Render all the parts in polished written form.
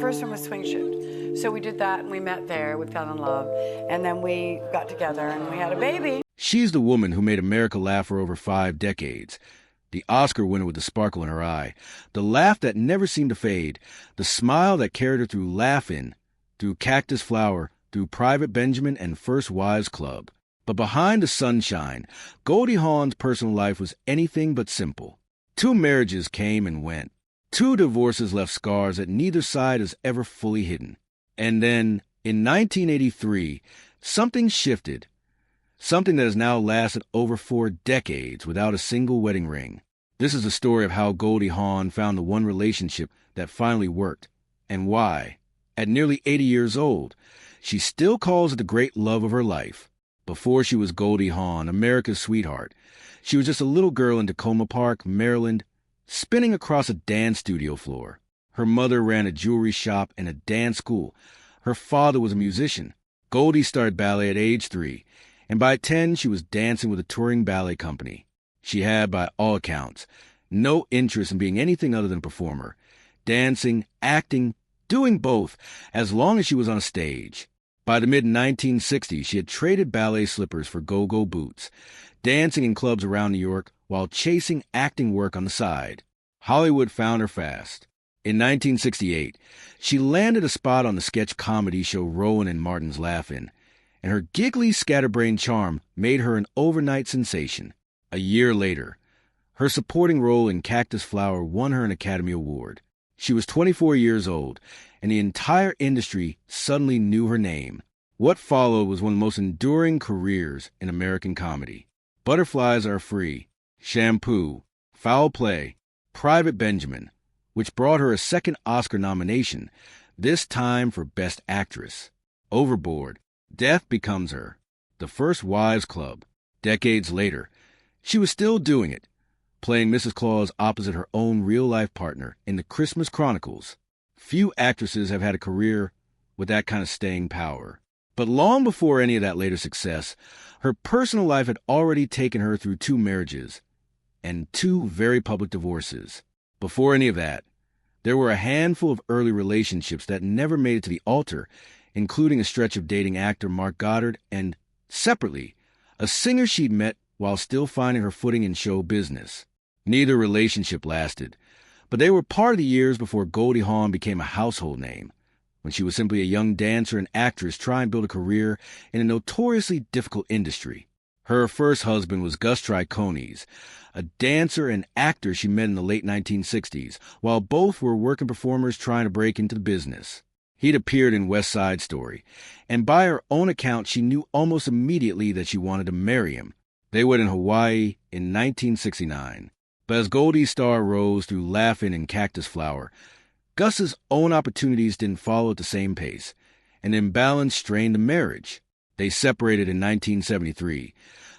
first one was Swing Shift. So we did that, and we met there. We fell in love, and then we got together, and we had a baby. She's the woman who made America laugh for over 5 decades. The Oscar winner with the sparkle in her eye, the laugh that never seemed to fade, the smile that carried her through Laugh-In, through Cactus Flower, through Private Benjamin and First Wives Club. But behind the sunshine, Goldie Hawn's personal life was anything but simple. 2 marriages came and went. 2 divorces left scars that neither side has ever fully hidden. And then, in 1983, something shifted. Something that has now lasted over 4 decades without a single wedding ring. This is the story of how Goldie Hawn found the one relationship that finally worked, and why, at nearly 80 years old, she still calls it the great love of her life. Before she was Goldie Hawn, America's sweetheart, she was just a little girl in Tacoma Park, Maryland, spinning across a dance studio floor. Her mother ran a jewelry shop and a dance school. Her father was a musician. Goldie started ballet at age 3, and by 10 she was dancing with a touring ballet company. She had, by all accounts, no interest in being anything other than a performer, dancing, acting, doing both, as long as she was on a stage. By the mid-1960s, she had traded ballet slippers for go-go boots, dancing in clubs around New York while chasing acting work on the side. Hollywood found her fast. In 1968, she landed a spot on the sketch comedy show Rowan and Martin's Laugh-In, and her giggly scatterbrain charm made her an overnight sensation. A year later, her supporting role in Cactus Flower won her an Academy Award. She was 24 years old, and the entire industry suddenly knew her name. What followed was one of the most enduring careers in American comedy. Butterflies Are Free, Shampoo, Foul Play, Private Benjamin, which brought her a second Oscar nomination, this time for Best Actress. Overboard, Death Becomes Her, The First Wives Club. Decades later, she was still doing it, playing Mrs. Claus opposite her own real-life partner in The Christmas Chronicles. Few actresses have had a career with that kind of staying power. But long before any of that later success, her personal life had already taken her through 2 marriages and 2 very public divorces. Before any of that, there were a handful of early relationships that never made it to the altar, including a stretch of dating actor Mark Goddard and, separately, a singer she'd met while still finding her footing in show business. Neither relationship lasted, but they were part of the years before Goldie Hawn became a household name, when she was simply a young dancer and actress trying to build a career in a notoriously difficult industry. Her first husband was Gus Triconis, a dancer and actor she met in the late 1960s, while both were working performers trying to break into the business. He'd appeared in West Side Story, and by her own account, she knew almost immediately that she wanted to marry him. They wed in Hawaii in 1969. But as Goldie's star rose through Laugh-In and Cactus Flower, Gus's own opportunities didn't follow at the same pace. An imbalance strained the marriage. They separated in 1973,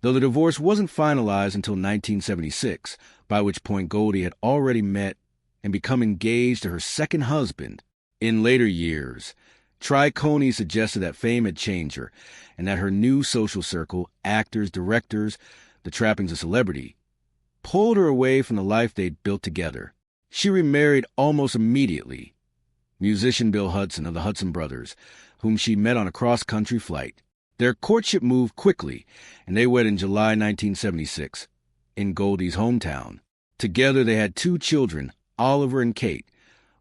though the divorce wasn't finalized until 1976, by which point Goldie had already met and become engaged to her second husband. In later years, Triconis suggested that fame had changed her, and that her new social circle, actors, directors, the trappings of celebrity, pulled her away from the life they'd built together. She remarried almost immediately. Musician Bill Hudson of the Hudson Brothers, whom she met on a cross-country flight. Their courtship moved quickly, and they wed in July 1976, in Goldie's hometown. Together they had 2 children, Oliver and Kate,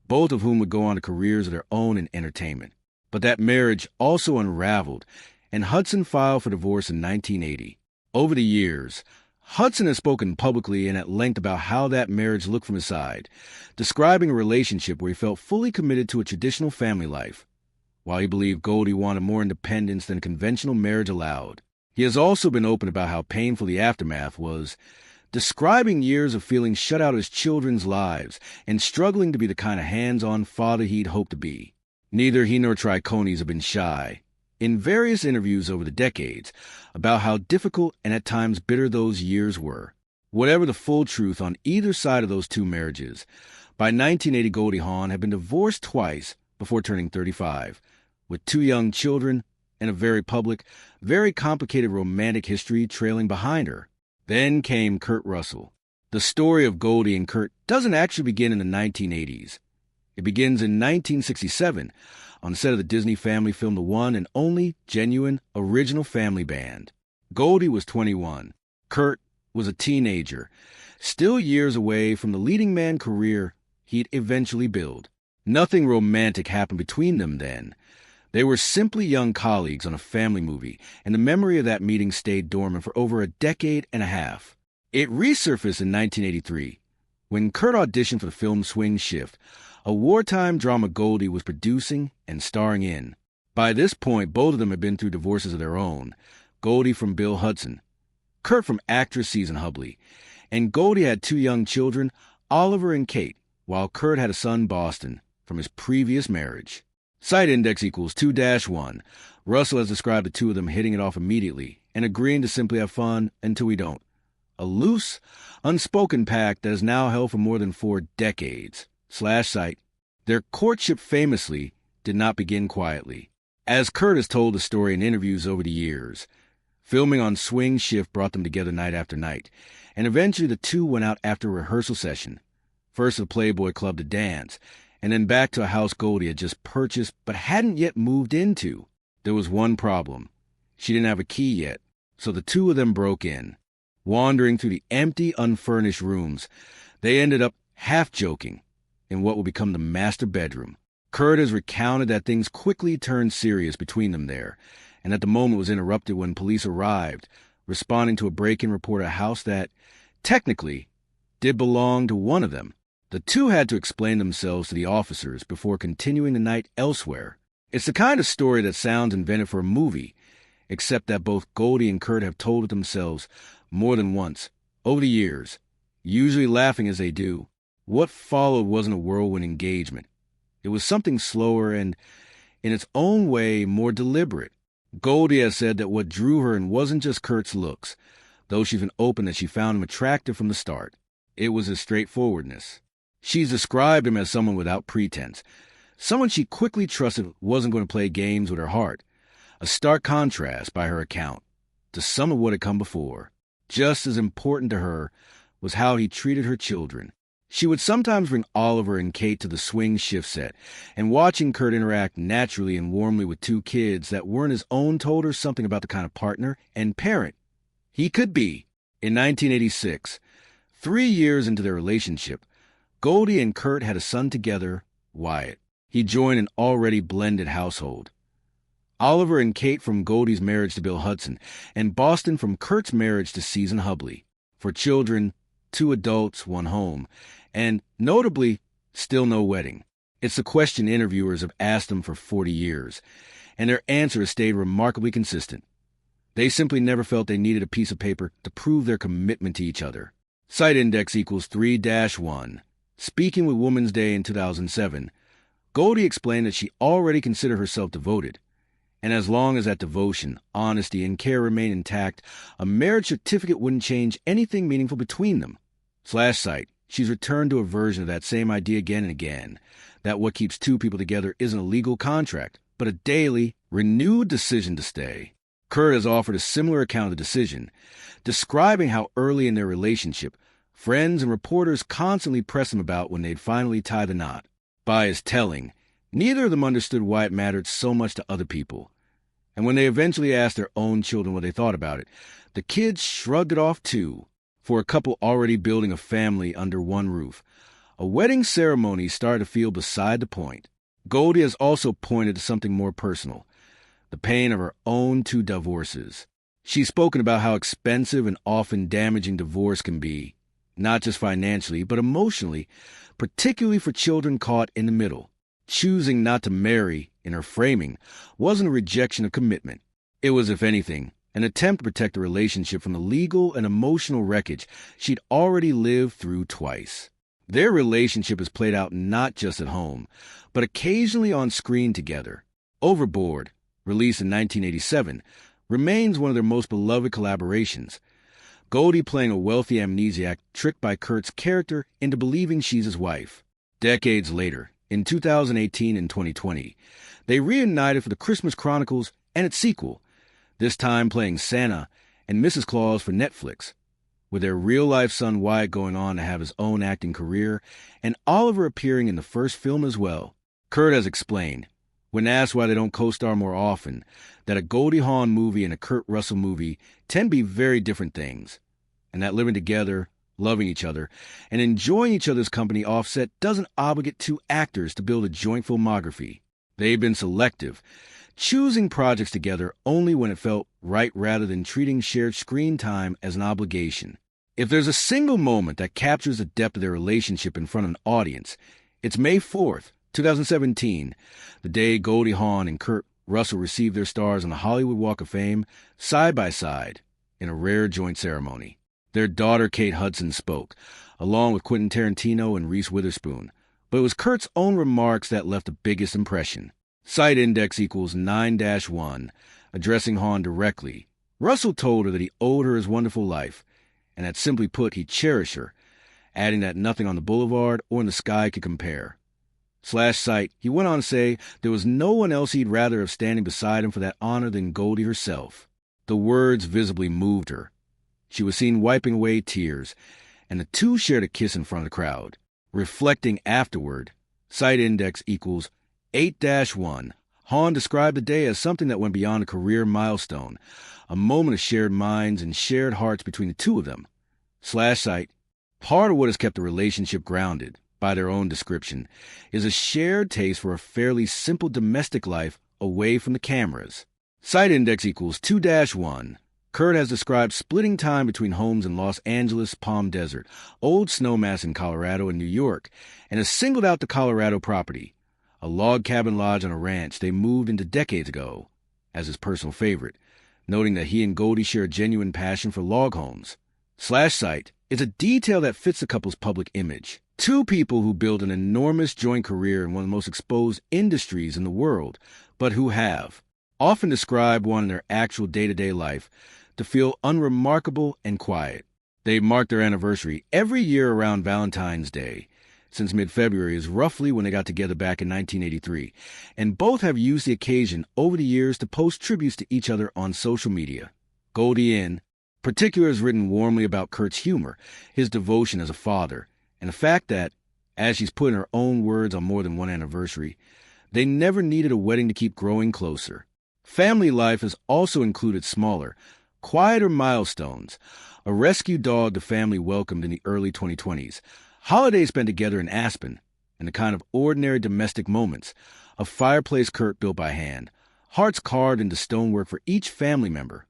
both of whom would go on to careers of their own in entertainment. But that marriage also unraveled, and Hudson filed for divorce in 1980. Over the years, Hudson has spoken publicly and at length about how that marriage looked from his side, describing a relationship where he felt fully committed to a traditional family life, while he believed Goldie wanted more independence than a conventional marriage allowed. He has also been open about how painful the aftermath was, describing years of feeling shut out of his children's lives and struggling to be the kind of hands-on father he'd hoped to be. Neither he nor Triconis have been shy, in various interviews over the decades, about how difficult and at times bitter those years were. Whatever the full truth on either side of those 2 marriages, by 1980 Goldie Hawn had been divorced twice before turning 35, with 2 young children and a very public, very complicated romantic history trailing behind her. Then came Kurt Russell. The story of Goldie and Kurt doesn't actually begin in the 1980s. It begins in 1967 on the set of the Disney family film The One and Only Genuine Original Family Band. Goldie was 21. Kurt was a teenager, still years away from the leading man career he'd eventually build. Nothing romantic happened between them then. They were simply young colleagues on a family movie, and the memory of that meeting stayed dormant for over a decade and a half. It resurfaced in 1983, when Kurt auditioned for the film Swing Shift, a wartime drama Goldie was producing and starring in. By this point, both of them had been through divorces of their own. Goldie from Bill Hudson, Kurt from actress Susan Hubley, and Goldie had 2 young children, Oliver and Kate, while Kurt had a son, Boston, from his previous marriage. Site index equals 2-1. Russell has described the 2 of them hitting it off immediately and agreeing to simply have fun until we don't. A loose, unspoken pact that has now held for more than 4 decades. /site. Their courtship famously did not begin quietly. As Kurt has told the story in interviews over the years, filming on Swing Shift brought them together night after night, and eventually the 2 went out after a rehearsal session, first to the Playboy Club to dance, and then back to a house Goldie had just purchased but hadn't yet moved into. There was one problem. She didn't have a key yet, so the 2 of them broke in. Wandering through the empty, unfurnished rooms, they ended up half-joking in what would become the master bedroom. Kurt has recounted that things quickly turned serious between them there, and that the moment was interrupted when police arrived, responding to a break-in report at a house that, technically, did belong to one of them. The 2 had to explain themselves to the officers before continuing the night elsewhere. It's the kind of story that sounds invented for a movie, except that both Goldie and Kurt have told it themselves more than once, over the years, usually laughing as they do. What followed wasn't a whirlwind engagement. It was something slower and, in its own way, more deliberate. Goldie has said that what drew her in wasn't just Kurt's looks, though she's been open that she found him attractive from the start. It was his straightforwardness. She's described him as someone without pretense, someone she quickly trusted wasn't going to play games with her heart. A stark contrast, by her account, to some of what had come before. Just as important to her was how he treated her children. She would sometimes bring Oliver and Kate to the Swing Shift set, and watching Kurt interact naturally and warmly with 2 kids that weren't his own told her something about the kind of partner and parent he could be. In 1986, 3 years into their relationship, Goldie and Kurt had a son together, Wyatt. He joined an already blended household. Oliver and Kate from Goldie's marriage to Bill Hudson, and Boston from Kurt's marriage to Susan Hubley. For children, 2 adults, 1 home, and, notably, still no wedding. It's a question interviewers have asked them for 40 years, and their answer has stayed remarkably consistent. They simply never felt they needed a piece of paper to prove their commitment to each other. Site index equals 3-1. Speaking with Women's Day in 2007, Goldie explained that she already considered herself devoted, and as long as that devotion, honesty, and care remain intact, a marriage certificate wouldn't change anything meaningful between them. /site. She's returned to a version of that same idea again and again, that what keeps 2 people together isn't a legal contract, but a daily, renewed decision to stay. Kurt has offered a similar account of the decision, describing how early in their relationship, friends and reporters constantly pressed him about when they'd finally tie the knot. By his telling, neither of them understood why it mattered so much to other people. And when they eventually asked their own children what they thought about it, the kids shrugged it off too. For a couple already building a family under one roof, a wedding ceremony started to feel beside the point. Goldie has also pointed to something more personal, the pain of her own 2 divorces. She's spoken about how expensive and often damaging divorce can be, not just financially, but emotionally, particularly for children caught in the middle. Choosing not to marry, in her framing, wasn't a rejection of commitment. It was, if anything, an attempt to protect the relationship from the legal and emotional wreckage she'd already lived through twice. Their relationship is played out not just at home, but occasionally on screen together. Overboard, released in 1987, remains one of their most beloved collaborations. Goldie playing a wealthy amnesiac tricked by Kurt's character into believing she's his wife. Decades later, in 2018 and 2020, they reunited for the Christmas Chronicles and its sequel, this time playing Santa and Mrs. Claus for Netflix. with their real-life son Wyatt going on to have his own acting career, and Oliver appearing in the first film as well. Kurt has explained, when asked why they don't co-star more often, that a Goldie Hawn movie and a Kurt Russell movie tend to be very different things, and that living together, loving each other, and enjoying each other's company offset doesn't obligate two actors to build a joint filmography. They've been selective, choosing projects together only when it felt right rather than treating shared screen time as an obligation. If there's a single moment that captures the depth of their relationship in front of an audience, it's May 4th, 2017, the day Goldie Hawn and Kurt Russell received their stars on the Hollywood Walk of Fame side by side in a rare joint ceremony. Their daughter Kate Hudson spoke, along with Quentin Tarantino and Reese Witherspoon, but it was Kurt's own remarks that left the biggest impression. Site index equals 9-1. Addressing Hawn directly, Russell told her that he owed her his wonderful life, and that simply put, he cherished her, adding that nothing on the boulevard or in the sky could compare. Site, he went on to say there was no one else he'd rather have standing beside him for that honor than Goldie herself. The words visibly moved her. She was seen wiping away tears, and the two shared a kiss in front of the crowd. Reflecting afterward, site index equals 8-1. Hawn described the day as something that went beyond a career milestone, a moment of shared minds and shared hearts between the two of them. Site, part of what has kept the relationship grounded, by their own description, is a shared taste for a fairly simple domestic life away from the cameras. Site index equals 2-1. Kurt has described splitting time between homes in Los Angeles, Palm Desert, Old Snowmass in Colorado, and New York, and has singled out the Colorado property, a log cabin lodge on a ranch they moved into decades ago, as his personal favorite, noting that he and Goldie share a genuine passion for log homes. Site is a detail that fits the couple's public image. Two people who build an enormous joint career in one of the most exposed industries in the world, but who have often described one in their actual day-to-day life to feel unremarkable and quiet. They mark their anniversary every year around Valentine's Day, since mid-February is roughly when they got together back in 1983, and both have used the occasion over the years to post tributes to each other on social media. Goldie in particular has written warmly about Kurt's humor, his devotion as a father, and the fact that, as she's put in her own words on more than one anniversary, they never needed a wedding to keep growing closer. Family life has also included smaller, quieter milestones, a rescue dog the family welcomed in the early 2020s, holidays spent together in Aspen, and the kind of ordinary domestic moments, a fireplace Kurt built by hand, hearts carved into stonework for each family member,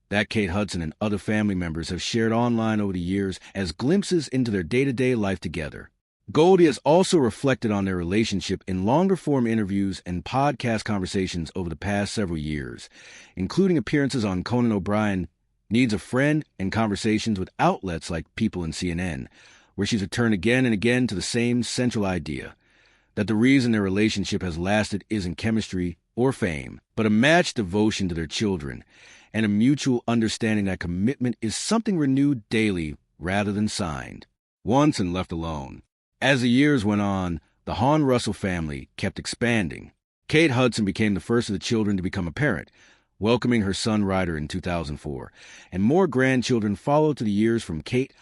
that Kate Hudson and other family members have shared online over the years as glimpses into their day-to-day life together. Goldie has also reflected on their relationship in longer-form interviews and podcast conversations over the past several years, including appearances on Conan O'Brien Needs a Friend and conversations with outlets like People and CNN, where she's returned again and again to the same central idea, that the reason their relationship has lasted isn't chemistry or fame, but a matched devotion to their children, and a mutual understanding that commitment is something renewed daily rather than signed, once and left alone. As the years went on, the Hawn-Russell family kept expanding. Kate Hudson became the first of the children to become a parent, welcoming her son Ryder in 2004, and more grandchildren followed through the years from Kate